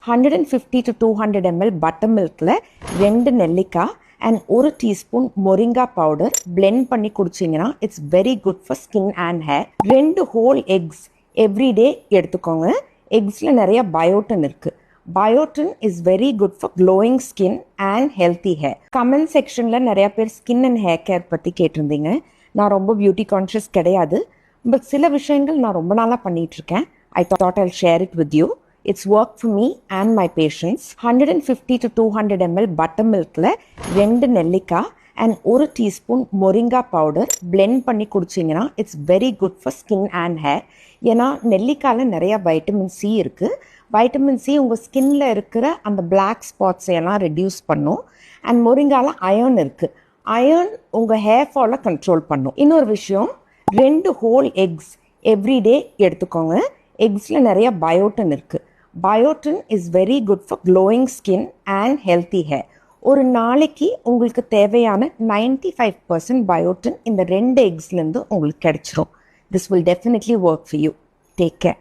150 to 200 ml butter மில்கில் 2 நெல்லிக்காய் and 1 teaspoon moringa powder blend பண்ணி குடிச்சிங்கன்னா it's very good for skin and hair. 2 whole eggs everyday எடுத்துக்கோங்க. எக்ஸில் நிறைய பயோட்டின் இருக்குது. Biotin is very good for glowing skin and healthy hair. Comment செக்ஷனில் நிறையா பேர் ஸ்கின் அண்ட் ஹேர் கேர் பற்றி கேட்டிருந்தீங்க. நான் ரொம்ப பியூட்டி கான்ஷியஸ் கிடையாது, பட் சில விஷயங்கள் நான் ரொம்ப நாளாக பண்ணிகிட்ருக்கேன். I thought I'll share it with you. It's worked for me and my patients. 150 to 200 ml butter மில்கில் 2 நெல்லிக்காய் and 1 teaspoon moringa powder blend பண்ணி குடிச்சிங்கன்னா it's very good for skin and hair. ஏன்னா நெல்லிக்காயில் நிறையா வைட்டமின் சி இருக்குது. Vitamin C உங்கள் ஸ்கின்னில் இருக்கிற அந்த பிளாக் ஸ்பாட்ஸை எல்லாம் ரெடியூஸ் பண்ணும். அண்ட் மொரிங்காவில் அயர்ன் இருக்குது. அயர்ன் உங்கள் ஹேர் ஃபாலை கண்ட்ரோல் பண்ணும். இன்னொரு விஷயம், 2 ஹோல் எக்ஸ் எவ்ரிடே எடுத்துக்கோங்க. எக்ஸில் நிறைய பயோட்டின் இருக்குது. Biotin is very good for glowing skin and healthy hair. ஒரு நாளைக்கு உங்களுக்கு தேவையான 95% பயோட்டின் இந்த 2 எக்ஸ்லேருந்து உங்களுக்கு கிடைச்சிரும். This will definitely work for you. Take care.